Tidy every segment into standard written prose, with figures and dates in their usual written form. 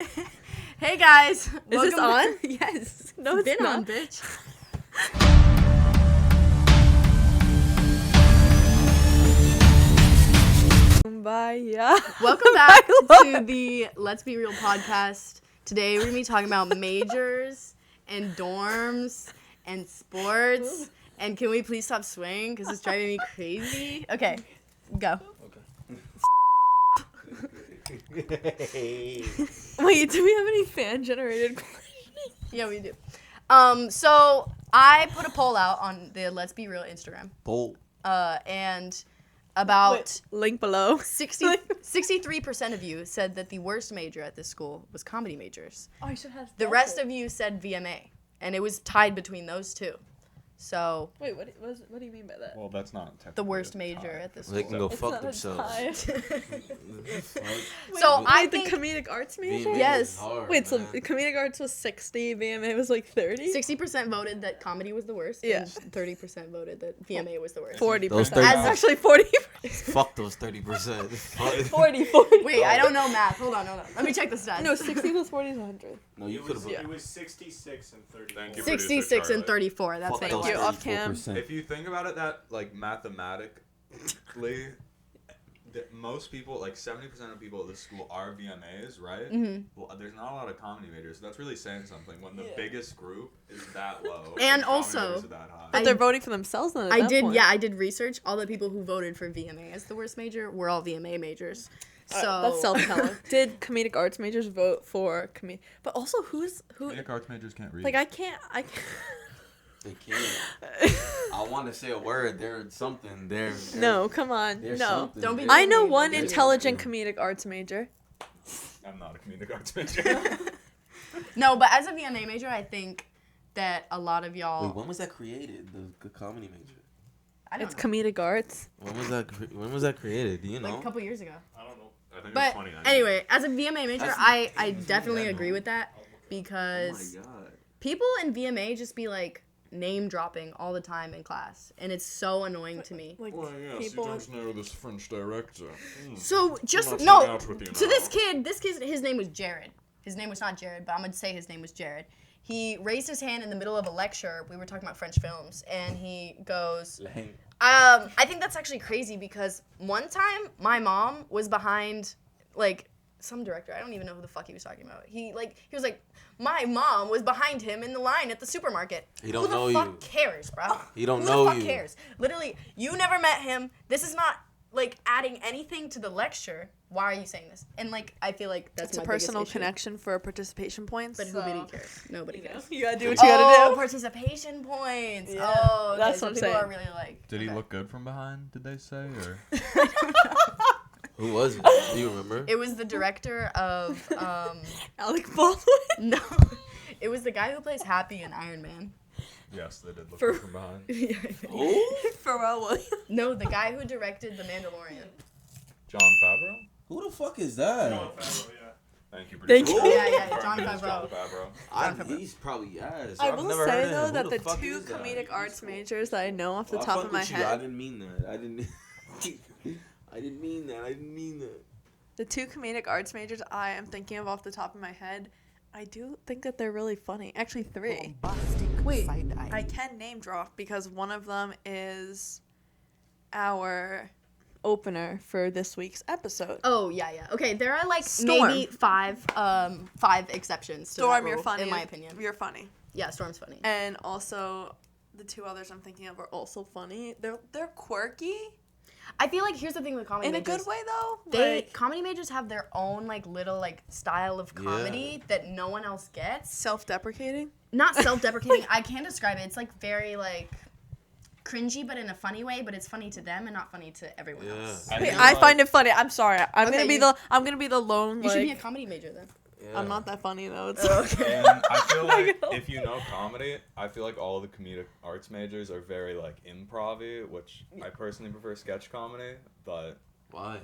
Hey guys, Is this on? Yes. No, it's been not. on, bitch. Bye. Welcome back to the Let's Be Real podcast. Today we're gonna be talking about majors and dorms and sports. And can we please stop swaying because it's driving me crazy? Okay, go. Wait, do we have any fan generated questions? Yeah, we do. So I put a poll out on the Let's Be Real Instagram. And about Link below. 63% of you said that the worst major at this school was comedy majors. Oh, I should have. The rest of you said VMA, and it was tied between those two. So Wait, what do you mean by that? Well, that's not technically the worst major at this They school. can go It's fuck not a themselves. tie. So I the think comedic arts major? Yes. Wait, so comedic arts was 60, VMA was like 30? 60% voted that comedy was the worst, Yeah. and 30% voted that VMA was the worst. 40%. Those That's 30. actually 40. Fuck those 30%. 40. Wait, I don't know math. Hold on. Let me check the stats. No, 60 plus 40 is 100. No, you could have. It was 66 and 34. Thank you. 66 and Charlie. 34. That's Fuck fake. those you, off cam. 34%. If you think about it, that like mathematically, most people, like 70% of people at this school are VMAs, right? Mhm. Well, there's not a lot of comedy majors, so that's really saying something when the Yeah. biggest group is that low. And comedy also- majors are that high. But they're voting for themselves then at I that did, point. yeah, I did research. All the people who voted for VMA as the worst major were all VMA majors. So That's self-telling. Did comedic arts majors vote for But also, who? Comedic arts majors can't read. Like, I can't. They can't. I want to say a word. They're something. They're No, come on. They're No. something. Don't be They're- I know Don't one be intelligent comedic arts major. I'm not a comedic arts major. No, but as a VMA major, I think that a lot of y'all. Wait, when was that created? The comedy major. I don't It's know, comedic arts. When was that created? Do you know? like a couple years ago. I don't know. I think But it was 29. anyway, as a VMA major, That's- I definitely that agree long. with that Oh because my god. people in VMA just be like name dropping all the time in class, and it's so annoying to me. Like people. people. know this French director. So just not no hanging out with you to now. this kid, his name was Jared. His name was not Jared, but I'm gonna say his name was Jared. He raised his hand in the middle of a lecture. We were talking about French films, and he goes, I think that's actually crazy because one time my mom was behind like some director. I don't even know who the fuck he was talking about. He was like, my mom was behind him in the line at the supermarket. He don't who know the fuck you. cares, bro? He don't who know the fuck you. cares? Literally, you never met him. This is not like adding anything to the lecture. Why are you saying this? And like, I feel like that's It's a my personal biggest issue. connection for participation points. But so, nobody cares. Nobody cares. You gotta do what you gotta do. Participation points. Yeah, Oh, okay, that's so what I'm people saying. are really like. Did he okay. look good from behind? Did they say or? Who was it? Do you remember? It was the director of Alec Baldwin. no, it was the guy who plays Happy in Iron Man. Yes, they did look For- good from behind. Who? Pharrell Williams. No, the guy who directed The Mandalorian. John Favreau? Who the fuck is that? Thank you, Thank producer. you. Yeah, John Confirmed it is Favreau. John Favreau. He's probably ass. I I've will never say heard of though him. that Who the fuck two is that? comedic arts majors that I know off the I top fuck of my with you. I head, didn't mean that. I didn't mean that. the two comedic arts majors I am thinking of off the top of my head, I do think that they're really funny. Actually, three. Wait, I can name drop because one of them is our opener for this week's episode. Oh yeah. Okay, there are like Storm. maybe five exceptions to Storm, that you're rule, funny. in my opinion. You're funny. Yeah, Storm's funny. And also, the two others I'm thinking of are also funny. They're quirky I feel like here's the thing with comedy in a majors. good way though. They comedy majors have their own like little like style of comedy that no one else gets. Self-deprecating. Not self-deprecating. I can't describe it. It's like very like cringy, but in a funny way. But it's funny to them and not funny to everyone else. Wait, I find it funny. I'm sorry. I'm Okay, gonna be the lone. You should be a Like, comedy major then. I'm not that funny though. It's Okay. And I feel like know. if you know comedy, I feel like all the comedic arts majors are very like improv-y, which I personally prefer sketch comedy, but Why?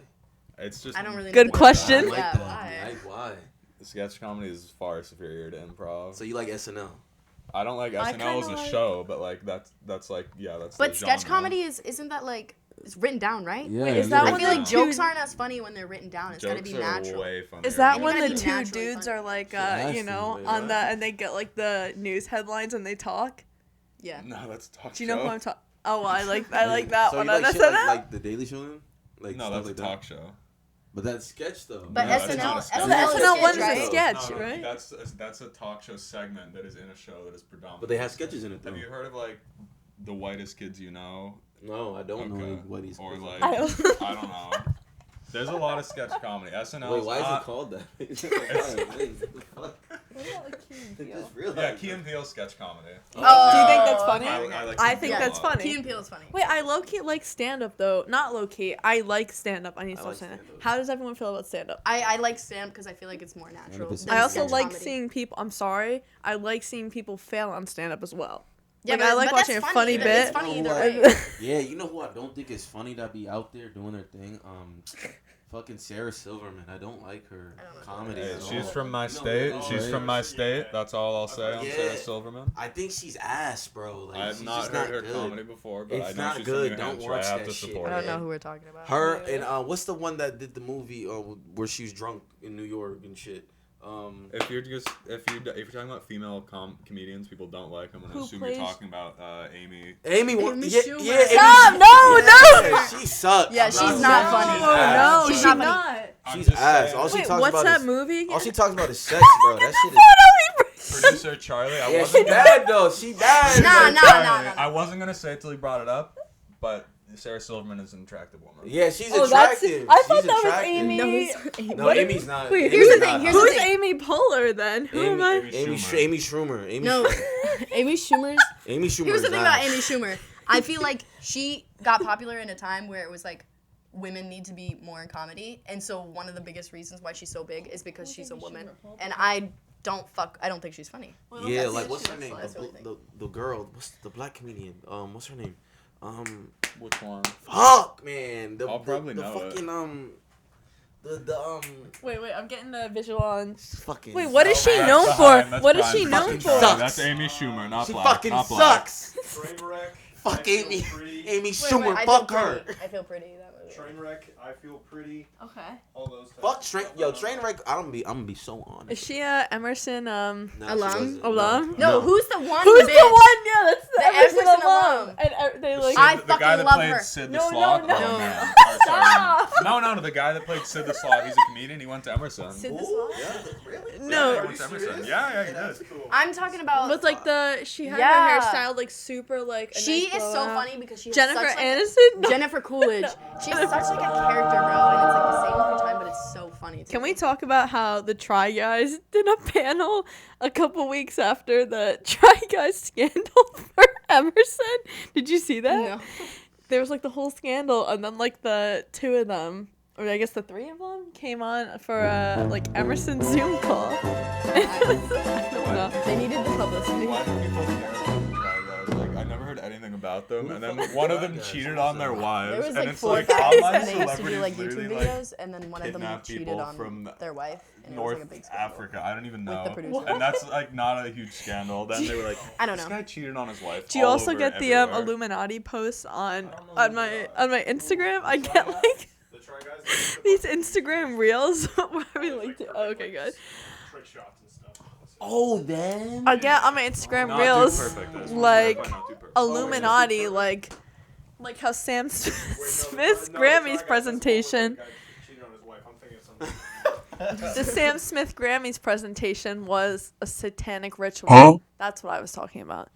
it's just I don't really. Good know. question. I like Yeah, that. why? Like, why? the sketch comedy is far superior to improv. So you like SNL? I don't like I SNL kinda as a like- show, but like that's like that's. But the sketch genre. comedy isn't that like It's written down, right? Yeah. Wait, is yeah. that I when feel the like two- jokes aren't as funny when they're written down. It's gotta be Jokes are natural. way funnier. Is that And when you the gotta be two naturally dudes funny. are like, Nasty, you know, wait, on what? the and they get like the news headlines and they talk? Yeah. No, that's a talk Do you know show. who I'm talking? Oh, well, I like that So one. you like That's shit like the Daily Show then? Like No, stuff that's a like talk that? show. But that's sketch though. But No, it's SNL, not a sketch. No, the SNL, SNL one's is a right? sketch, No, right? That's a talk show segment that is in a show that is predominantly. But they have sketches in it though. Have you heard of like the whitest kids you know? No, I don't know what he's. Or like I I don't- don't know. There's a lot of sketch comedy. SNL. Wait, why is it called that? Yeah, Key and Peele sketch comedy. Oh. Do you think that's funny? like I Key think and that's Peele a lot. funny. Key and Peele is funny. Wait, I low key like stand up though. Not low key. I like stand up. I need to I stop like saying that. stand-up. How does everyone feel about stand up? I like stand because I feel like it's more natural. 100%. than I also sketch like comedy. seeing people. I'm sorry. I like seeing people fail on stand up as well. Yeah, Like, but, I like but that's watching a funny but bit. It's funny either Like- way. Yeah, you know who I don't think is funny that be out there doing their thing? Fucking Sarah Silverman. I don't like her I don't know. comedy. Hey, at she's all. from my No, state. no, She's right? from my state. That's all I'll say on Yeah. Sarah Silverman. I think she's ass, bro. Like, I have she's not just heard her good. comedy before, but It's I know not she's good. from New Don't Hampshire. watch I have that to shit. support I her. don't know who we're talking about. Her and what's the one that did the movie where she was drunk in New York and shit? If you're talking about female comedians, people don't like. I'm gonna Who assume plays- you're talking about Amy. Amy, Amy yeah, Schumer. yeah, Stop! Amy, No, yeah, she sucks. Yeah, she's not funny. No, ass. she's She's not not. I'm She's just ass. saying, All she Wait, talks what's about that is movie again? all she talks about is sex, bro. That shit is. producer Charlie. I Yeah, she wasn't gonna, bad though. She bad. Nah, Charlie, nah. I wasn't gonna say it till he brought it up, but Sarah Silverman is an attractive woman. Yeah, she's Oh, that's. attractive. I thought She's that was attractive. Amy. No, it's Amy. No, What Amy's is- not. Wait, Amy's here's the not thing, hot. here's the Who's thing. Amy Poehler then? Who am I? Amy Schumer. Amy No, Schumer. Amy Schumer's. Amy Schumer. Here's the is thing not. about Amy Schumer. I feel like she got popular in a time where it was like women need to be more in comedy, and so one of the biggest reasons why she's so big is because she's a woman, and I don't think she's funny. Yeah, That's like it. what's her name? That's what I think. The girl. What's the black comedian? What's her name? Which one? Fuck, man. I'll probably the know it. fucking Wait, I'm getting the visual on. fucking. Wait, what is she That's known behind, for? that's What is behind. she known Fucking for? sucks. That's Amy Schumer, not She black. fucking not black. sucks. Trainwreck. Fuck I Feel Amy. Pretty. Amy Wait, Schumer. I Fuck feel her. pretty. I feel pretty. That movie. Trainwreck. I Feel Pretty. Okay. All those. Fuck types. Trainwreck. I'm gonna be so honest. Is she a Emerson No, she Alum? wasn't. Alum? No, who's the one? Who's bitch? the one? Yeah, that's the, The Emerson, Emerson alum. alum. And they like. I the guy fucking that love played her. Sid the No, Sloth. no, no. Oh, man. Stop. No, the guy that played Sid the Sloth. He's a comedian. He went to Emerson. Sid the Ooh, Sloth? yeah, really? No. Yeah, he went to Emerson. Yeah, he That's did. cool. I'm talking about. With like she had Yeah. her hairstyle like super like. a She nice is so blowout. funny because she has Jennifer such, like, Aniston. No. Jennifer Coolidge. She has such like a character, bro, and it's like the same every time, but it's so funny. Can we talk about how the Try Guys did a panel a couple weeks after the Try Guys scandal for Emerson? Did you see that? No. There was like the whole scandal, and then like the two of them, or I guess the three of them, came on for a like Emerson Zoom call. I don't know. They needed the publicity. Why do people care about the Try Guys? Like, I never heard anything about them, and then one of them cheated on their wives, There was and like it's 4 like guys, online and they used to do celebrities like literally YouTube like videos, and then one of them kidnap cheated people on from their wife, and North it was like a big scandal. Africa. I don't even With the know. producer. And that's like not a huge scandal. Then they were like, I don't this know. guy cheated on his wife. Do you all also over get the everywhere. Illuminati posts on my Instagram? I get like The Try Guys. these Instagram reels where we linked it. Oh, okay, good. Trick shots and stuff. Oh, then. I get on my Instagram Not too reels perfect, this one. like Not too perfect. Illuminati, like how Sam Smith's Grammys presentation. Cheating on his wife. I'm thinking of something. The Sam Smith Grammys presentation was a satanic ritual. That's what I was talking about.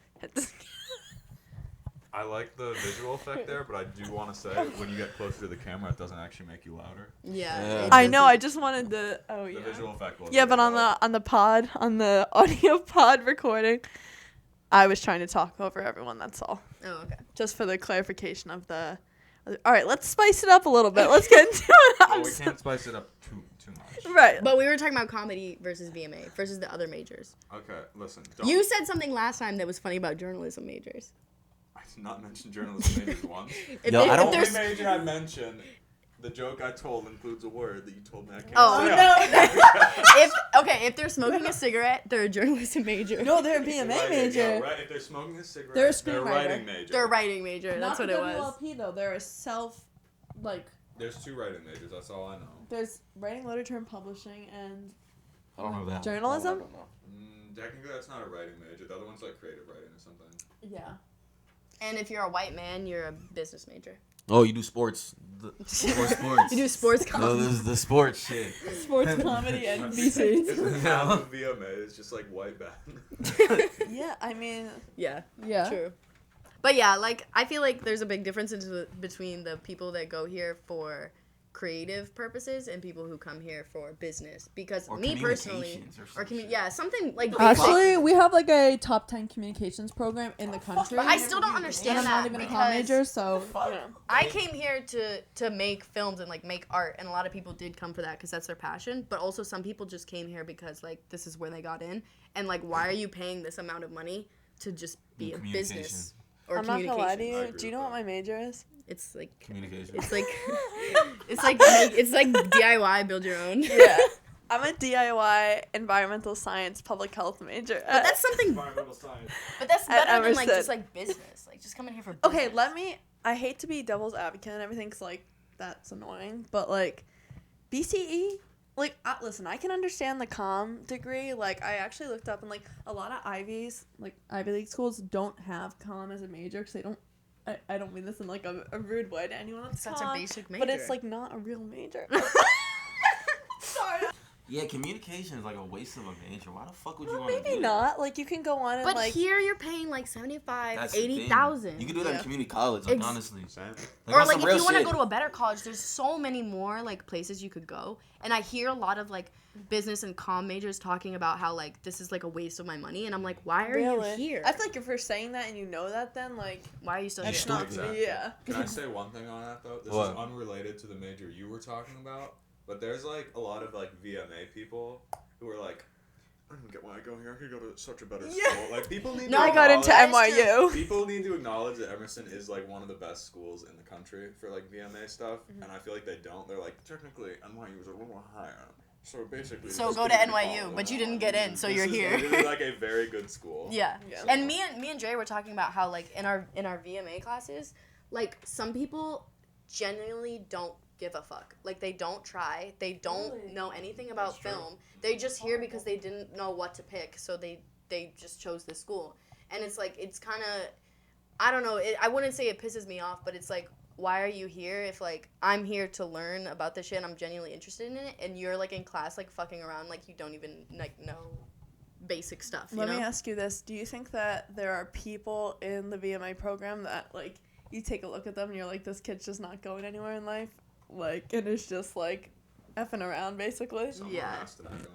I like the visual effect there, but I do want to say when you get closer to the camera, it doesn't actually make you louder. Yeah. Yeah. it I does. know. I just wanted the. Oh The yeah. visual effect was. Yeah, but on the audio pod recording, I was trying to talk over everyone. That's all. Oh, okay. Just for the clarification of the. All right, let's spice it up a little bit. Let's get into it. Well, I'm we so- can't spice it up too much. Right. But we were talking about comedy versus VMA versus the other majors. Okay, listen. Don't, You said something last time that was funny about journalism majors. I did not mention journalism majors once. If Yo, they- I if don't- The there's- only major I mentioned The joke I told includes a word that you told me I can't Oh, say. if they're smoking a cigarette, they're a journalism major. No, they're a BMA major. Yeah, right. If they're smoking a cigarette, They're a they're a screenwriter. writing major. They're a writing major. That's what it was. Not the WLP though. They're a There's 2 writing majors. That's all I know. There's writing, literature, and publishing, and I don't know that. Journalism? I don't know. Technically, that's not a writing major. The other one's like creative writing or something. yeah. And if you're a white man, you're a business major. Oh, you do sports. Sports. You do sports No, comedy. this is the sports shit. Sports comedy and It's BC. half of VMA. It's just like white bad. Yeah, I mean, Yeah, yeah. true. But yeah, like I feel like there's a big difference between the people that go here for creative purposes and people who come here for business. Because Or me personally, communications or some shit. yeah, something like Actually, we have like a top 10 communications program in the country. But I still don't and understand I'm that not even a comm because major, so I came here to make films and like make art, and a lot of people did come for that because that's their passion. But also some people just came here because like this is where they got in, and like why are you paying this amount of money to just be a business or I'm not gonna lie to communications? you. Do you know what my major is? It's like Communication. it's like it's like DIY, build your own. Yeah. I'm a DIY environmental science public health major. But that's something. Environmental science. But that's At better than like Emerson. just like business. Like just coming here for business. Okay, I hate to be devil's advocate and everything, 'cause like that's annoying, but like BCE, like listen, I can understand the comm degree. Like I actually looked up and like a lot of Ivy League schools don't have comm as a major because they don't. I don't mean this in like a rude way to anyone that's That's a comm, basic but it's major. like not a real major. Sorry. Yeah, communication is like a waste of a major. Why the fuck would you Well, want to maybe do not. Like you can go on and But like. here you're paying like 75, That's the thing. 80,000. You can do that Yeah. in community college, like, Ex- honestly. Same. Or on like some if real you want to shit. go to a better college, there's so many more like places you could go. And I hear a lot of like business and comm majors talking about how like this is like a waste of my money, and I'm like, why are Really? you here? I feel like if you're saying that and you know that, then like Why are you still that's here? not Exactly. yeah. Can I say one thing on that though? This What? is unrelated to the major you were talking about, but there's like a lot of like VMA people who are like, I don't get why I go here. I could go to such a better Yeah. school. Like people need. No, to I got into acknowledge- That is NYU. People need to acknowledge that Emerson is like one of the best schools in the country for like VMA stuff, Mm-hmm. and I feel like they don't. They're like technically NYU is a little higher, so basically. So just go to community NYU, college. but you didn't get in, so This you're is here. literally like a very good school. Yeah. Yeah. And me and Dre were talking about how like in our VMA classes, like some people genuinely don't give a fuck. Like they don't try. They don't Really? know anything about That's true. film. They just here because they didn't know what to pick, so they just chose this school. And it's like it's kind of I don't know. I wouldn't say it pisses me off, but it's like why are you here if like I'm here to learn about this shit and I'm genuinely interested in it, and you're like in class like fucking around like you don't even like know basic stuff. You Let know? me ask you this: do you think that there are people in the VMA program that like you take a look at them and you're like, this kid's just not going anywhere in life, like, and it's just like effing around basically? Someone Yeah. has to be going away.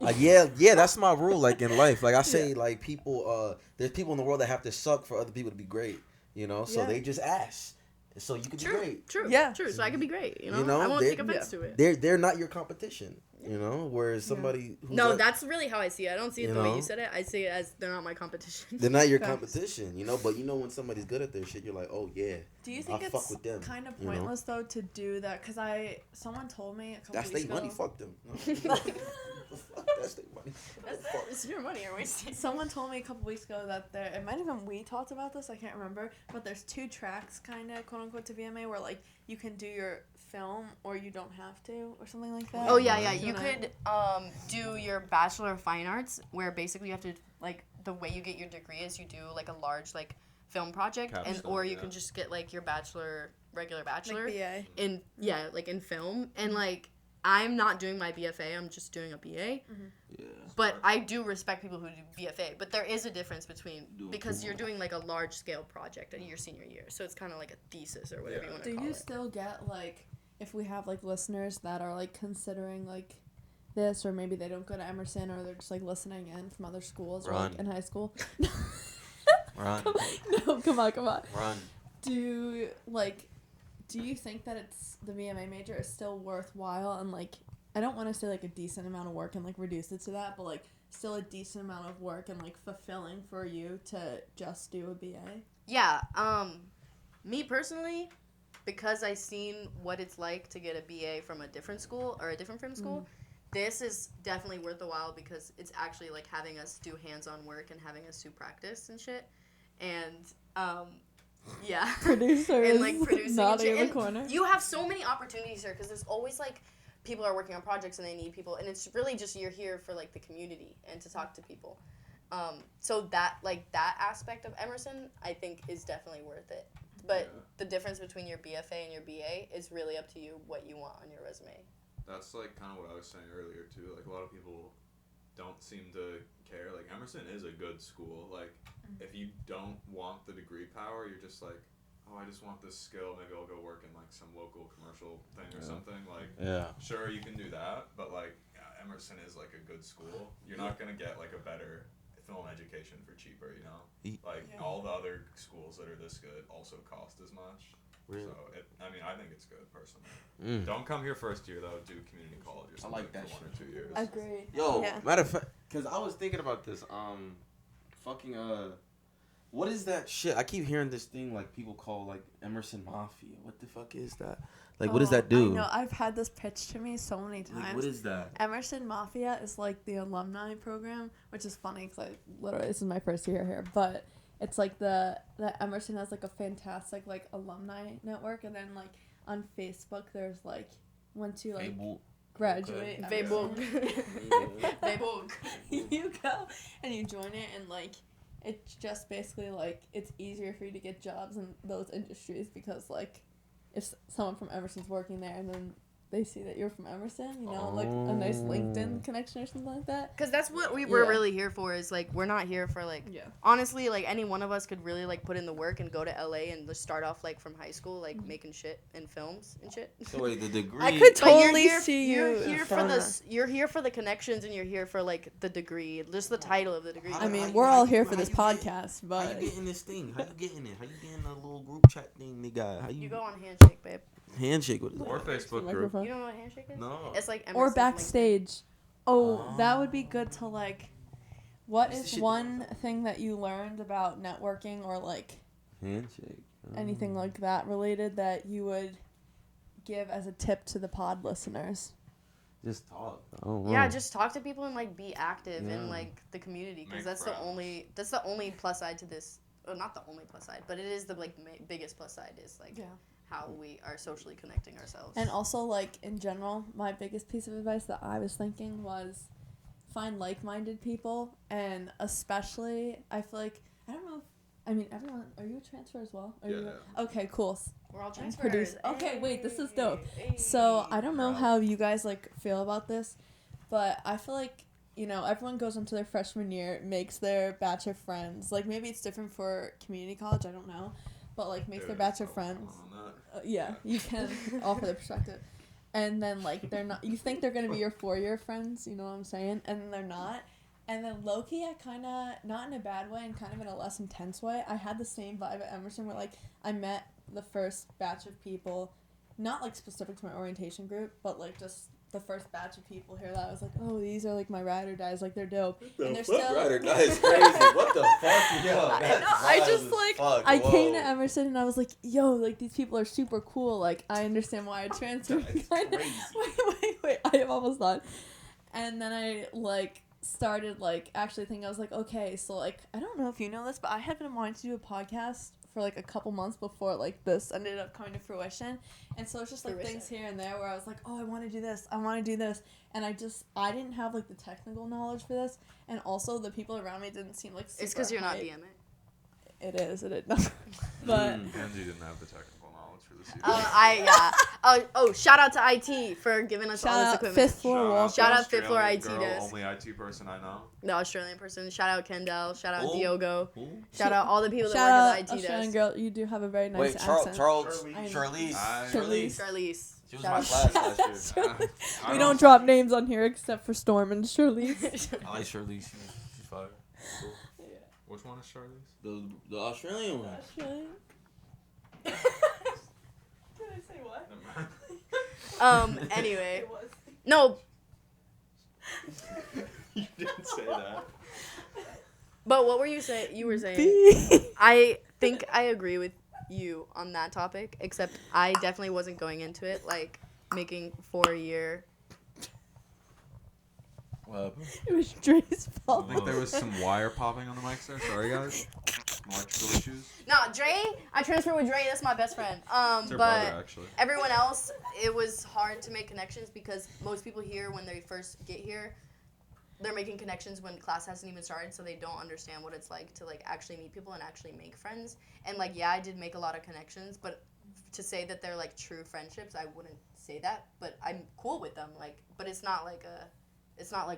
Like yeah, that's my rule. Like in life, like I say, like people, there's people in the world that have to suck for other people to be great. You know, so Yeah. they just ask, so you can be True, great. true, Yeah. true. So I could be great, you know. You know, I won't they- take offense yeah. to it. They're not your competition. You know, whereas somebody who's No, like- that's really how I see it. I don't see it You the way know? you said it. I see it as they're not my competition. they're not your Facts. competition. You know, but you know when somebody's good at their shit, you're like, oh yeah, Do you think I it's fuck with them, kind of you know? pointless though to do that? Because someone told me a couple that's weeks their ago. money. Fuck them. No. Fuck, that's their money. It's your money you're wasting. Someone told me a couple weeks ago that it might have been we talked about this, I can't remember, but there's 2 tracks kind of quote unquote to VMA where like you can do your film or you don't have to or something like that. Oh yeah, yeah. You Don't could do your Bachelor of Fine Arts, where basically you have to like the way you get your degree is you do like a large like film project, and Capstone, or you yeah. can just get like your regular bachelor Like BA. in like in film, and like I'm not doing my BFA. I'm just doing a BA. Yeah. But I do respect people who do BFA. But there is a difference between Do a because full you're one. doing like a large scale project in your senior year, so it's kind of like a thesis or whatever Yeah. you want to Do call you it. still get like if we have like listeners that are like considering like this, or maybe they don't go to Emerson, or they're just like listening in from other schools or like Run. in high school? Run. No, come on. Run. Do you think that it's the VMA major is still worthwhile, and like I don't want to say like a decent amount of work and like reduce it to that, but like still a decent amount of work and like fulfilling for you to just do a BA? Yeah. Me personally, because I seen what it's like to get a BA from a different school or a different film school. This is definitely worth the while because it's actually like having us do hands-on work and having us do practice and shit. And yeah, Producer and like is producing and nodding shit. in the And corner. you have so many opportunities here because there's always like people are working on projects and they need people, and it's really just you're here for like the community and to talk to people. So that like that aspect of Emerson, I think, is definitely worth it. But the difference between your BFA and your BA is really up to you what you want on your resume. That's like kind of what I was saying earlier too. Like a lot of people don't seem to care. Like Emerson is a good school. Like if you don't want the degree power, you're just like, oh, I just want this skill. Maybe I'll go work in like some local commercial thing or something. Like sure you can do that, but like Emerson is like a good school. You're not gonna get like a better film education for cheaper. You know, like all the other schools that are this good also cost as much. Really? So, I think it's good, personally. Don't come here first year, though. Do community college or something for 1 or 2 years. Agreed. Yo, matter of fact, because I was thinking about this. what is that shit? I keep hearing this thing like people call like Emerson Mafia. What the fuck is that? Like, what does that do? I know. I've had this pitched to me so many times. Like, what is that? Emerson Mafia is like the alumni program, which is funny because this is my first year here, but it's like the Emerson has like a fantastic like alumni network, and then like on Facebook there's like once you like graduate, you go and you join it, and like it's just basically like it's easier for you to get jobs in those industries because like if someone from Emerson's working there and then they see that you're from Emerson, you know, like a nice LinkedIn connection or something like that. Because that's what we're really here for, is like we're not here for like honestly, like any one of us could really like put in the work and go to LA and just start off like from high school, like making shit in films and shit. So wait, the degree. I could totally see you. You're here for this. You're here for the connections, and you're here for like the degree, just the title of the degree. I mean, we're all here for this podcast, but How you getting this thing? How you getting it? How you getting a little group chat thing they got? How you go on Handshake, babe. Handshake with Or Facebook group. You don't know what Handshake is? No. It's like or Emerson's backstage. That would be good to like. What is one thing that you learned about networking or like Handshake. anything like that related that you would give as a tip to the pod listeners? Just talk. Yeah, just talk to people and like be active in like the community, because that's the only plus side to this. Well, not the only plus side, but it is the like biggest plus side is like how we are socially connecting ourselves. And also, like, in general, my biggest piece of advice that I was thinking was find like-minded people, and especially, I feel like, I don't know if, everyone, are you a transfer as well? Okay, cool. We're all transfers. Okay, wait, this is dope. So, I don't know how you guys, like, feel about this, but I feel like, you know, everyone goes into their freshman year, makes their batch of friends. Like, maybe it's different for community college, I don't know. But, like, makes their batch of friends. You can offer the perspective. And then, like, they're not... You think they're going to be your 4-year friends, you know what I'm saying? And then they're not. And then, low-key, I kind of... Not in a bad way and kind of in a less intense way. I had the same vibe at Emerson where, like, I met the first batch of people. Not, like, specific to my orientation group, but, like, just... the first batch of people here that I was like, oh, these are like my ride or dies, like they're dope. And they're still ride or die is crazy. What the fuck? Yo, I just like I came to Emerson and I was like, yo, like these people are super cool. Like I understand why I transferred. Wait, I am almost done. And then I like started like actually thinking, I was like, okay, so like I don't know if you know this, but I had been wanting to do a podcast for like a couple months before like this ended up coming to fruition, and so it's just like things here and there where I was like, oh, I want to do this, and I didn't have like the technical knowledge for this, and also the people around me didn't seem like super it's because you're not hype. BMA. It is but Angie didn't have the technical knowledge for this year. Shout out to IT for giving us all this equipment. Fifth floor wall. Shout out Fifth Floor IT girl, desk. Only IT person I know. The Australian person. Shout out Kendall. Shout out Ooh. Diogo. Ooh. Shout out all the people that Shout work out at the IT Australian desk. girl, you do have a very nice Wait, accent. Charlize. Charlize. She was my class last year. We don't drop names on here except for Storm and Charlize. I like Charlize. She's fire. Cool. Which one is Charlize? The Australian one. Australian? Did I say what? Anyway. It was. No, You didn't say that. but what were you saying? You were saying. I think I agree with you on that topic, except I definitely wasn't going into it like making 4-year. It was Dre's I fault. think there was some wire popping on the mics there. Sorry, guys. Electrical issues. Nah, Dre, I transferred with Dre. That's my best friend. It's her But brother, actually. everyone else, it was hard to make connections because most people here, when they first get here, they're making connections when class hasn't even started, so they don't understand what it's like to like actually meet people and actually make friends. And like, yeah, I did make a lot of connections, but to say that they're like true friendships, I wouldn't say that. But I'm cool with them. Like, but it's not like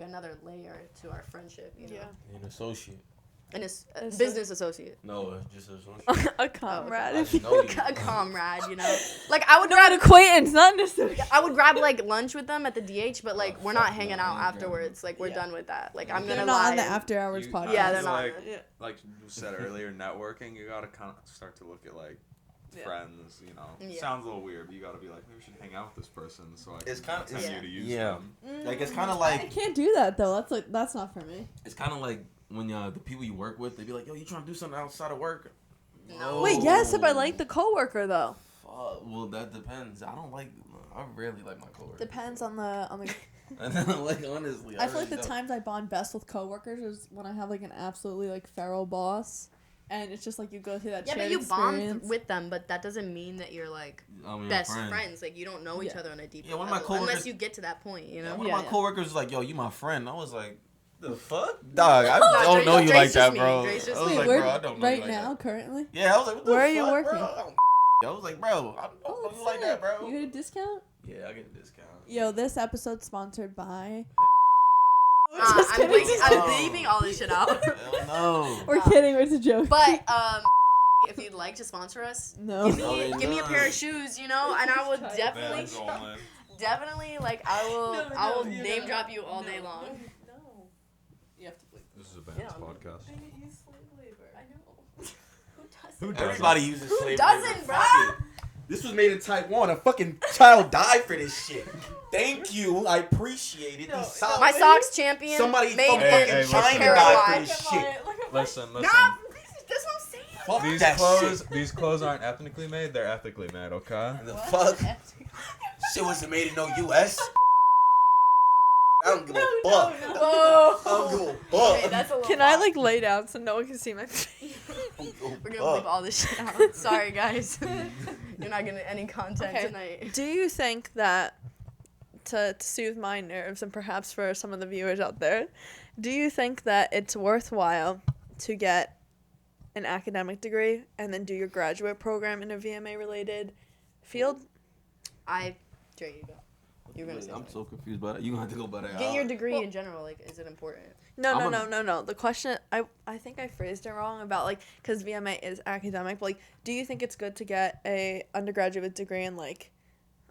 another layer to our friendship, you know. Yeah. An associate. And it's a business associate. No, just an associate. A comrade. I should know you. A comrade, you know. Like I would Not acquaintance, not necessarily. I would grab like lunch with them at the DH, but like we're not fuck hanging no, out I ain't afterwards. Like we're done with that. Like I'm They're gonna not lie. on the after hours You- podcast. Yeah, they're not. Like you said earlier, networking. You gotta kind of start to look at like friends. You know, Yeah. sounds a little weird, but you gotta be like, maybe we should hang out with this person so I can It's kinda- continue yeah. to use Yeah. them. Like it's kind of I like can't do that though. That's not for me. It's kind of like when the people you work with, they be like, yo, you trying to do something outside of work? No. Wait, yes, if I like the coworker though. Fuck. Well, that depends. I rarely like my coworkers. Depends on the. Like, honestly. I feel like really the don't. times I bond best with coworkers is when I have like an absolutely like feral boss, and it's just like you go through that Yeah, shared but you experience. bond with them, but that doesn't mean that you're like Your best friend. friends. Like you don't know each Yeah. other on a deep Yeah, one of level my coworkers- unless you get to that point, you know. One Yeah, of my yeah. coworkers was like, yo, you my friend. I was like, the fuck? dog. I No, don't Dre's- know you Dre's like just that, me. bro. Dre's just I was me. like, Where- bro, I don't know right you like now, that. currently. Yeah, I was like, what the Where are you fuck, working? Bro? I was like, bro, I don't know you like sick. that, bro. You get a discount? Yeah, I get a discount. Yo, this episode's sponsored by. I'm leaving all this shit out. Hell no. We're kidding. It's a joke. But if you'd like to sponsor us, No. give No, me they give me a not. pair of shoes, you know, and I will Vans definitely like I will you name know. drop you all day long. No. You have to bleep. This is a band's podcast. I use slave labor. I know. Who doesn't? Everybody uses slave doesn't, labor. bro? Fuck it. This was made in Taiwan. A fucking child died for this shit. Thank you. I appreciate it. These socks. My socks champion Somebody made from in fucking listen. China Paraguay. died for this shit. Listen. Nah, that's what I'm saying. Fuck These that these clothes aren't ethnically made. They're ethically made. Okay. shit. The fuck? Shit wasn't made in no U.S. I don't give a fuck. Whoa. I don't give a fuck. Okay, that's a little Can I wild. like lay down so no one can see my face? We're gonna leave all this shit out. Sorry, guys. You're not getting any content Okay. tonight. Do you think that to soothe my nerves and perhaps for some of the viewers out there, do you think that it's worthwhile to get an academic degree and then do your graduate program in a VMA related field? Dre, you go. You're gonna say I'm something. so confused by that. You gonna have to go by that. Get your degree in general. Like, is it important? No. The question, I think I phrased it wrong about like, because VMA is academic, but like, do you think it's good to get a undergraduate degree in like,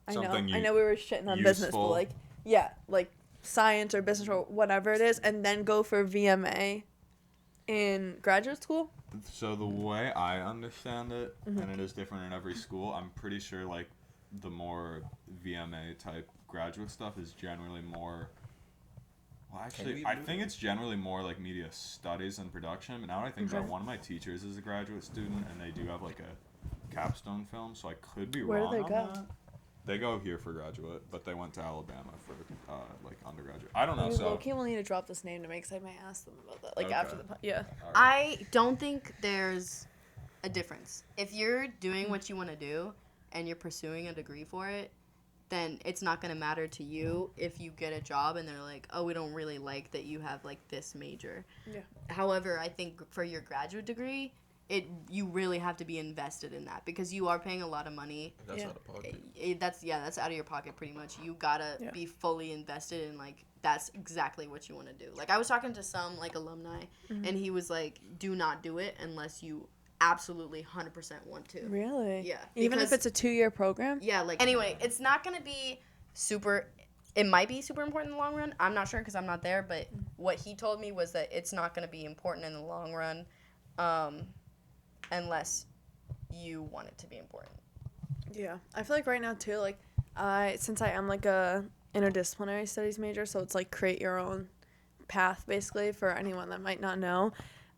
I Something know we were shitting on business, but useful. like, yeah, like science or business or whatever it is, and then go for VMA in graduate school? So the way I understand it, and it is different in every school, I'm pretty sure like the more VMA type graduate stuff is generally more. Well, actually, I think it's generally more like media studies and production. But now that I think about it, one of my teachers is a graduate student, and they do have like a capstone film, so I could be Where do wrong they on go? that. They go here for graduate, but they went to Alabama for like undergraduate. I don't know. So Okay, we'll need to drop this name to make, because I might ask them about that, like after the yeah. all right. I don't think there's a difference. If you're doing what you want to do and you're pursuing a degree for it, then it's not going to matter to you if you get a job and they're like, oh, we don't really like that you have like this major. Yeah. However, I think for your graduate degree, you really have to be invested in that because you are paying a lot of money. That's Yeah. out of pocket. That's out of your pocket pretty much. You gotta Yeah. be fully invested in like that's exactly what you want to do. Like I was talking to some like alumni and he was like, do not do it unless you absolutely 100% want to. Really? Yeah. Even if because- it's a 2-year program? Yeah, like anyway, it's not gonna be super. It might be super important in the long run. I'm not sure because I'm not there. But what he told me was that it's not gonna be important in the long run, unless you want it to be important. Yeah, I feel like right now too, like since I am like a interdisciplinary studies major, so it's like create your own path basically for anyone that might not know.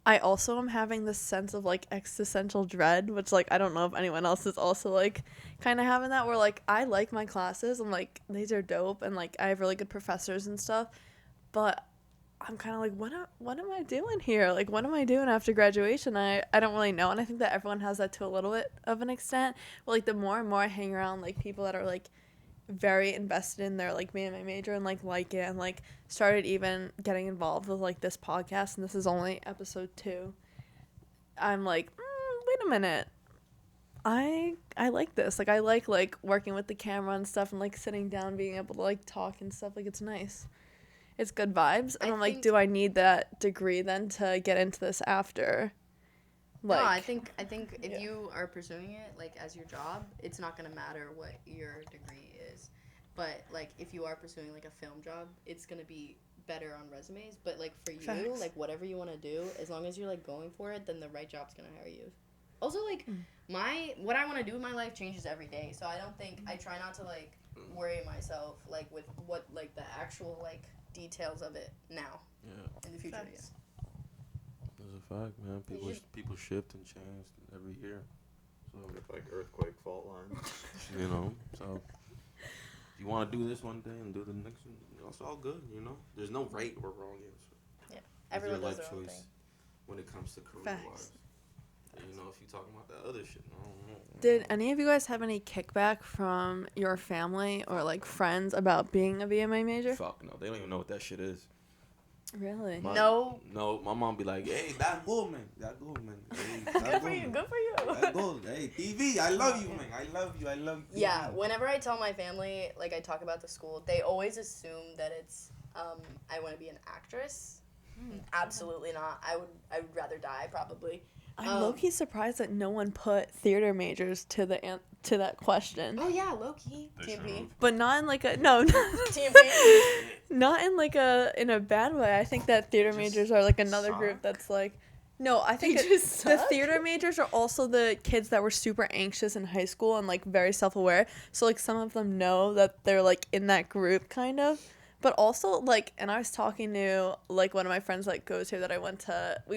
I also am having this sense of like existential dread, which like I don't know if anyone else is also like kind of having that, where like I like my classes and like these are dope and like I have really good professors and stuff, but I'm kind of like, what am I doing here? Like, what am I doing after graduation? I don't really know, and I think that everyone has that to a little bit of an extent. But like the more and more I hang around like people that are like very invested in their like me and my major and like it and like started even getting involved with like this podcast, and this is only episode 2, I'm like, wait a minute, I like this. Like I like working with the camera and stuff and like sitting down being able to like talk and stuff. Like it's nice, it's good vibes. And I'm like, do I need that degree then to get into this after? Like, no, I think if you are pursuing it like as your job, it's not gonna matter what your degree is. But like if you are pursuing like a film job, it's gonna be better on resumes. But like for you, like whatever you want to do, as long as you're like going for it, then the right job's gonna hire you. Also, like what I want to do in my life changes every day, so I don't think I try not to like worry myself like with what like the actual like details of it now. Yeah. In the future. Facts. Yeah. That's a fact, man. People shift and change every year. So With like earthquake fault lines. you know, so if you want to do this one day and do the next one, you know, it's all good. You know, there's no right or wrong answer. Yeah. Everyone your does life their own choice thing. when it comes to career wise. You know, if you're talking about that other shit, I don't know. Did any of you guys have any kickback from your family or like friends about being a VMA major? Fuck no, they don't even know what that shit is. Really? No. No, my mom be like, hey, that good, man. Hey, Good for you. Good for you. That good. Hey, TV, I love you, man. I love you. TV. Yeah, whenever I tell my family, like, I talk about the school, they always assume that it's, I want to be an actress. Absolutely not. I would rather die, probably. I'm low-key surprised that no one put theater majors to that question. Oh, yeah, low-key. TMP. But not in like a, no. TMP. Not in like in a bad way. I think that theater majors are like another group that's like, no, I think the theater majors are also the kids that were super anxious in high school and like very self-aware. So like some of them know that they're like in that group kind of. But also, like, and I was talking to, like, one of my friends, like, goes here that we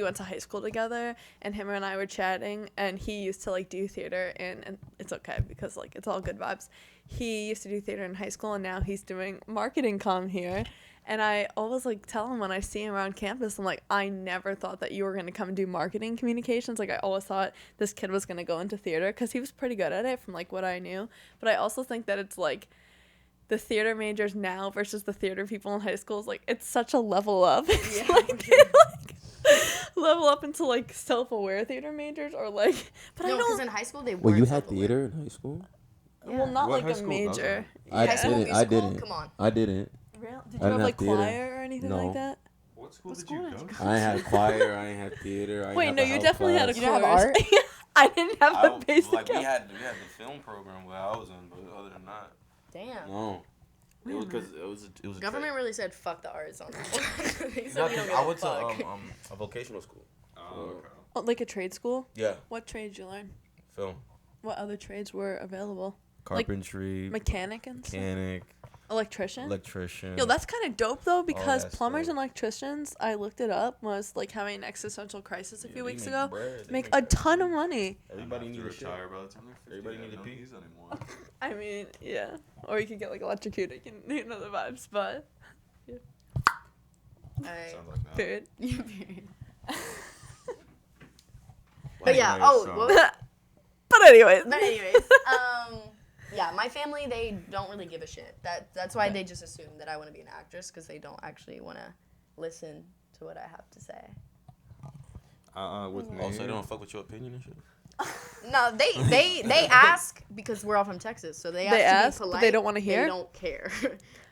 went to high school together, and him and I were chatting, and he used to, like, do theater, and it's okay, because, like, it's all good vibes. He used to do theater in high school, and now he's doing marketing comm here, and I always, like, tell him when I see him around campus, I'm like, I never thought that you were going to come and do marketing communications. Like, I always thought this kid was going to go into theater, because he was pretty good at it from, like, what I knew. But I also think that it's, like, the theater majors now versus the theater people in high school is like it's such a level up. It's like level up into like self-aware theater majors or like. But no, I don't. because in high school they Well, weren't you had self-aware. theater in high school? Yeah. Well, not What like high a school does major. I High School didn't. I Musical? didn't. Come on. I didn't. Real? Did you I have didn't like have theater. choir or anything No. like that? What school What did school you did go you to? I ain't had choir. I ain't had theater. I ain't Wait, have no, a you health definitely had a class. You didn't have course. art? I didn't have the basic. Like we had the film program where I was in, but other than that, Damn. no. It was because it was a Government really said fuck the arts on that one. They said No, we don't 'cause give I a went to fuck. a vocational school. Oh, okay. Oh, like a trade school? Yeah, What trades you learn? film, What other trades were available? carpentry, Mechanic and stuff? mechanic, Electrician? electrician. Yo, that's kind of dope though because that plumbers stuff. and electricians, I looked it up, was like having an existential crisis a few weeks ago. Bread. They Make a ton of money. Everybody need needs to a retire by the time they're 50. Everybody They need have to no pee. keys anymore. I mean, yeah. Or you could get like electrocuted, you know the vibes, but Alright. Sounds like that. period. But yeah, Anyways, oh, so- well, But anyways. but anyways, yeah, my family, they don't really give a shit. That's why they just assume that I want to be an actress because they don't actually want to listen to what I have to say. With me. Also, they don't fuck with your opinion and shit. No, they ask because we're all from Texas, so they ask to be but polite. they don't wanna hear? They don't care.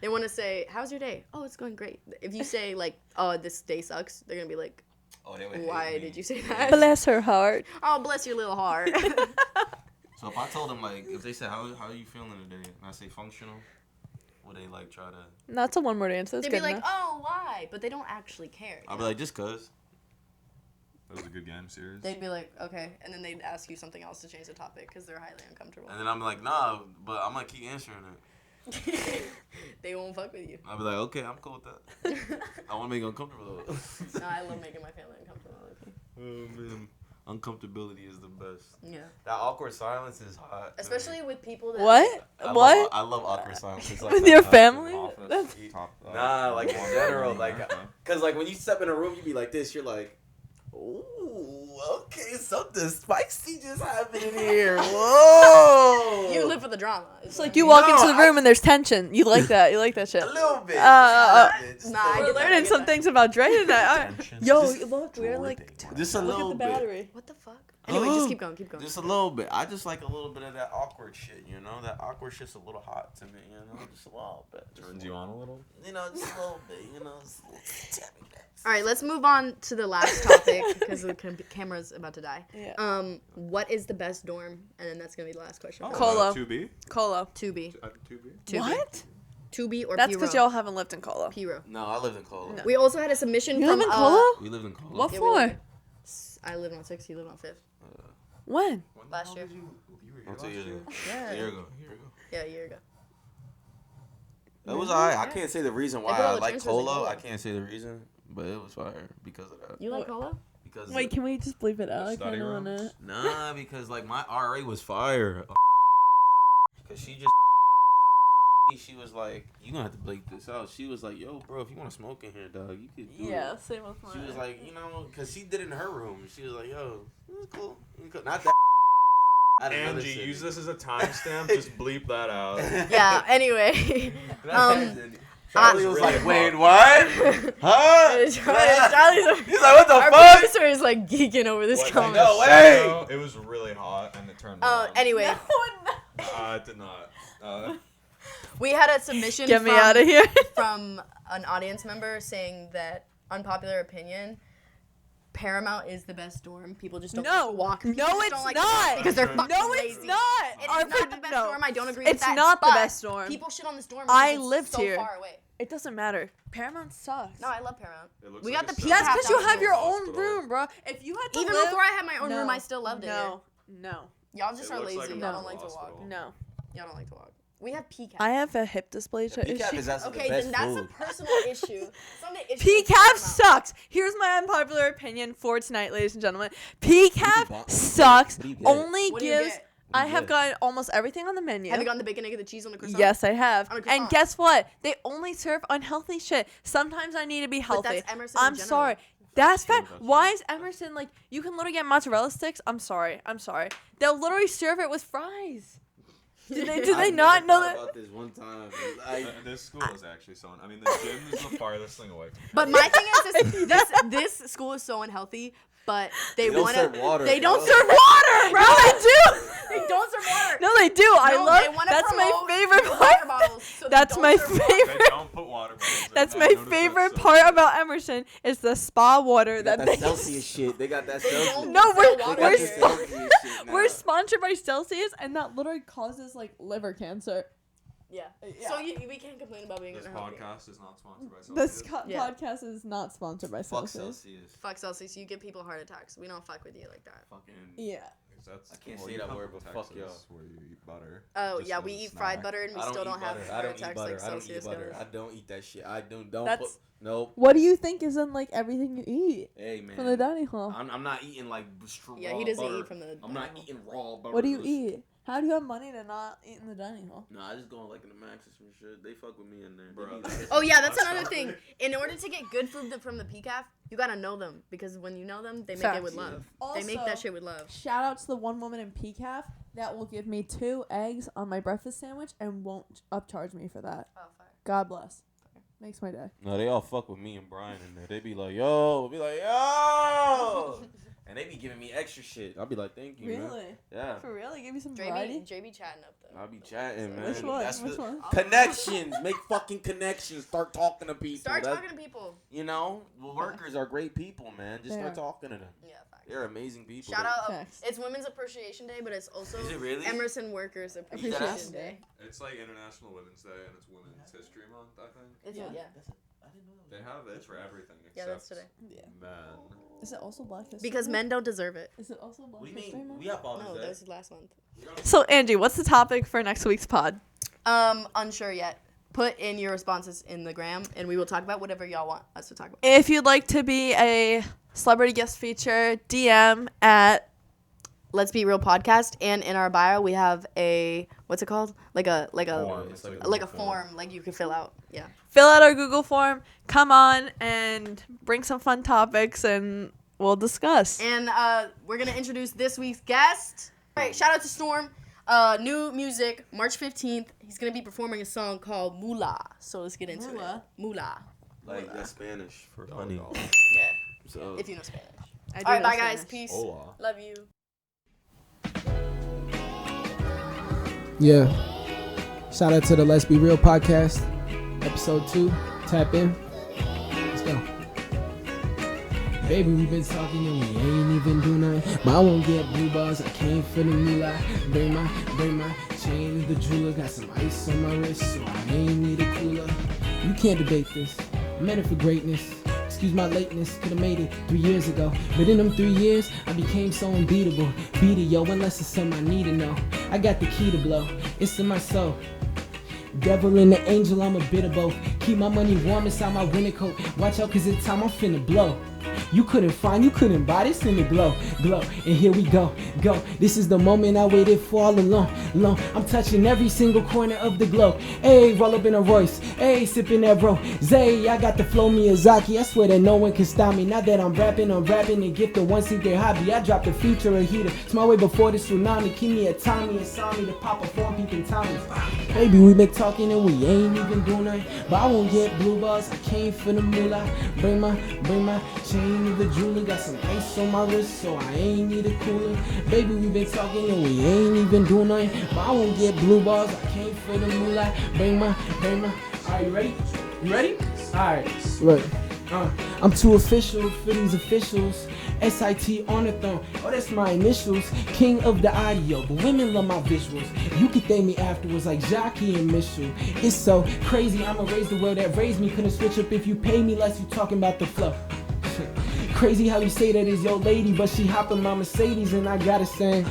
They want to say, "How's your day?" "Oh, it's going great." If you say like, "Oh, this day sucks," they're gonna be like, Oh, they would hate "Why me. did you say that?" Bless her heart. Oh, bless your little heart. So if I told them like, if they said how are you feeling today, and I say functional, would they like try to? That's a one word answer. That's They'd good be like, enough. "Oh, why?" But they don't actually care. I'll be like, just cause. That was a good game series. They'd be like, "Okay," and then they'd ask you something else to change the topic because they're highly uncomfortable. And then I'm like, nah, but I'm gonna keep answering it. They won't fuck with you. I'll be like, okay, I'm cool with that. I want to make it uncomfortable. No, I love making my family uncomfortable. Oh man, uncomfortability is the best. Yeah. That awkward silence is hot. Especially with people that. What? What? I love awkward silence. It's like With the your best. family? Office, top, Nah, like in general, like, Okay. cause like when you step in a room, you be like this. You're like, ooh, okay, something spicy just happened in here. Whoa. You live for the drama. It's like you walk into the room and there's tension. You like that. You like that shit. a little bit. Nah, I We're get that, I learning get some that. things about Dre tonight. Yo, Just look, we're like, just a look little at the bit. battery. What the fuck? Anyway, just keep going. Just a little bit. I just like a little bit of that awkward shit, you know? That awkward shit's a little hot to me, you know? Just a little bit. Turns you on a little. You know, just a little bit, you know? Just a little bit. All right, let's move on to the last topic because the camera's about to die. Yeah. What is the best dorm? And then that's gonna be the last question. Oh, Colo. 2B? Colo. 2B. 2B? What? 2B or That's P-row? because y'all haven't lived in Colo. P-row. No, I lived in Colo. No. We also had a submission You from live in Colo? We lived in Colo. What Yeah, we floor? lived- I lived on 6th, you lived on 5th. When? Last year. You were here 2 years ago. Yeah. A year ago. Yeah, a year ago. That was alright. I can't say the reason why They put all I the like transfers in Colo. Colo. I can't say the reason, but it was fire because of that. You like Colo? Because Wait, can we just bleep it out? I study kind of wanna. rooms? nah, because like my RA was fire. Cause she just she was like, you gonna have to bleep this out. She was like, yo, bro, if you want to smoke in here, dog, you could do Yeah, it. same with mine. She was like, you know, cause she did it in her room. She was like, yo, it's cool. Not that. I had another Angie, city. use this as a timestamp. Just bleep that out. Yeah, anyway. Charlie was really like, hot. wait, what? Huh? Charlie's He's like, what the our fuck? producer is like geeking over this What, comment. no like, way. no, it was really hot and it turned Oh, on. anyway, It did not. we had a submission Get me out of here. from an audience member saying that unpopular opinion, Paramount is the best dorm. People just don't like to walk. People No, just it's don't like to not. walk because they're fucking No, lazy. it's not. It is Our not the per- best no. dorm. I don't agree with It's that. not the but best dorm. People shit on this dorm. I because it's lived so here. far away. It doesn't matter. Paramount sucks. No, I love Paramount. It looks We like got a the That's Half because you hour have your own hospital. room, bro. If you had to Even live, before I had my own room, No. I still loved it. no, no, Y'all just It are looks lazy. like a Y'all No. don't like to walk. hospital. no. Y'all don't like to walk. We have PCAP. I have a hip dysplasia PCAP issue. is actually Okay, the best then that's food. a personal issue. Something issue with PCAP Paramount. sucks. Here's my unpopular opinion for tonight, ladies and gentlemen. What do you PCAP want? sucks. What do you get? Only What do you gives. get? I you have get? gotten almost everything on the menu. Have you gotten the bacon, egg, and the cheese on the croissant? Yes, I have. On a And croissant. guess what? They only serve unhealthy shit. Sometimes I need to be But healthy. that's Emerson in I'm general. sorry. That's true, bad. that's Why is Emerson like you can literally get mozzarella sticks? I'm sorry. They'll literally serve it with fries. Do they not know that? About this one time. This school is actually so. I mean, the gym is the farthest thing away from. But my thing is, this school is so unhealthy. But they don't want serve to. water, They don't bro. serve water, bro. No, they do. They don't serve water. No, they do. I No, love. they wanna That's my promote favorite water part. bottles, so they That's don't my serve water. They favorite. don't put water bottles in. That's I my noticed that favorite so part bad. about Emerson is the spa water They got that that they. Celsius shit. They got that They Celsius. don't No, sell we're- water They got we're the here. Celsius shit now. We're sponsored by Celsius, and that literally causes like liver cancer. Yeah. Yeah. So we can't complain about being This unhealthy. podcast is not sponsored by This Celsius. Yeah. podcast is not sponsored by Fuck Celsius. Celsius. Fuck Celsius. You give people heart attacks. We don't fuck with you like that. Fucking. Yeah. That's, I can't well, say you that come word, from but fuck Texas, Where you eat butter. Oh just yeah, as we a eat fried snack. butter and we I don't still eat don't have butter. I heart don't eat attacks butter. like I don't eat Celsius butter. does. I don't eat that shit. I don't That's- put. Nope. What do you think is in like everything you eat Hey man. from the dining hall? I'm not eating like raw Yeah, he doesn't butter. eat from the. I'm not dining hall. eating raw butter. What do you eat? How do you have money to not eat in the dining hall? No, I just go like in the Max or some shit. They fuck with me in there. They Bro. be like- Oh yeah, that's That's another not thing. right. In order to get good food from the PCAF, you gotta know them because when you know them, they make Facts. it with love. Also, They make that shit with love. Shout out to the one woman in PCAF that will give me 2 eggs on my breakfast sandwich and won't upcharge me for that. Oh fuck. God bless. Makes my day. No, they all fuck with me and Brian in there. They be like, yo, yo. And they be giving me extra shit. I'll be like, thank you, man. Really? Yeah. For real? They give you some Dre variety? be chatting up though. I'll be chatting, man. Which one? That's Which the- one? Connections. Make fucking connections. Start talking to people. Start That's- talking to people. You know, well, workers are great people, man. Just They start are. talking to them. Yeah, facts. They're amazing people. Shout out. Facts. It's Women's Appreciation Day, but it's also Is it really? Emerson Workers Appreciation Appreciation Day. Day. It's like International Women's Day and it's Women's History Month, I think. It's, yeah. They have it for everything Yeah, that's today. Yeah. men. Is it also Black History Because Month? men don't deserve it. Is it also Black What do you History mean? Month? We have all No, this. that was last month. So, Angie, what's the topic for next week's pod? Unsure yet. Put in your responses in the gram, and we will talk about whatever y'all want us to talk about. If you'd like to be a celebrity guest feature, DM at Let's Be Real Podcast, and in our bio we have a what's it called? Like a Form. It's like a form like you can fill out. Yeah. fill out our Google form, come on and bring some fun topics and we'll discuss. And we're gonna introduce this week's guest. All right, shout out to Storm. New music, March 15th. He's gonna be performing a song called Moola. So let's get into it. Moola. Like that's Spanish for honey. Yeah. So If you know Spanish. I do All right, know bye guys. Spanish. Peace. Hola. Love you. Yeah. Shout out to the Let's Be Real podcast, episode 2. Tap in. Let's go. Baby, we've been talking and we ain't even do nothing. But I won't get blue balls, I came for the moolah. Bring my chain to the jeweler. Got some ice on my wrist, so I ain't need a cooler. You can't debate this. I'm headed for greatness. Excuse my lateness, could've made it 3 years ago. But in them 3 years, I became so unbeatable. Beat it, yo, unless it's something I need to know. I got the key to blow, it's in my soul. Devil and the angel, I'm a bit of both. Keep my money warm inside my winter coat. Watch out, cause it's time I'm finna blow. You couldn't buy this in the glow. And here we go. This is the moment I waited for all along. I'm touching every single corner of the globe. Hey, roll up in a Royce. Hey, sipping that bro. Zay, I got the flow Miyazaki. I swear that no one can stop me. Now that I'm rapping and gift the one seek their hobby. I dropped a feature, a heater. It's my way before the tsunami. Keep me a Tommy and saw me to pop a form peeping Tommy. Baby, we been talking and we ain't even doing nothing. But I won't get blue balls. I came for the moolah. Bring my chain to the jeweler. Got some ice on my wrist, so I ain't need a cooler. Baby, we been talking and we ain't even doing nothing. But I won't get blue balls. I came for the moolah. Bring my. Are you ready? You ready? Alright, look. I'm too official for these officials. SIT on the throne. Oh, that's my initials. King of the audio, but women love my visuals. You could thank me afterwards like Jockey and Mitchell. It's so crazy, I'ma raise the world that raised me. Couldn't switch up if you pay me less, you talking about the flow. Crazy how you say that is your lady, but she hopping my Mercedes and I gotta say,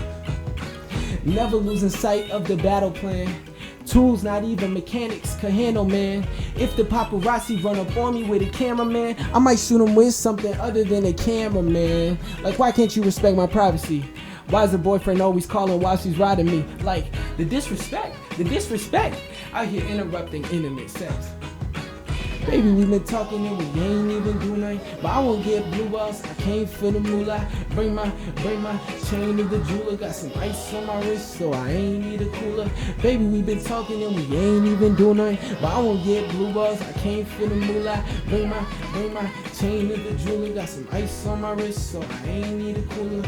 never losing sight of the battle plan. Tools, not even mechanics, could handle, man. If the paparazzi run up on me with a cameraman, I might shoot him with something other than a cameraman. Like, why can't you respect my privacy? Why is the boyfriend always calling while she's riding me? Like, the disrespect, out here interrupting intimate sex. Baby, we been talking and we ain't even do nothing. But I won't get blue balls, I came for the moolah. Bring my chain to the jeweler. Got some ice on my wrist, so I ain't need a cooler. Baby, we been talking and we ain't even do nothing. But I won't get blue balls, I came for the moolah. Bring my chain to the jeweler. Got some ice on my wrist, so I ain't need a cooler.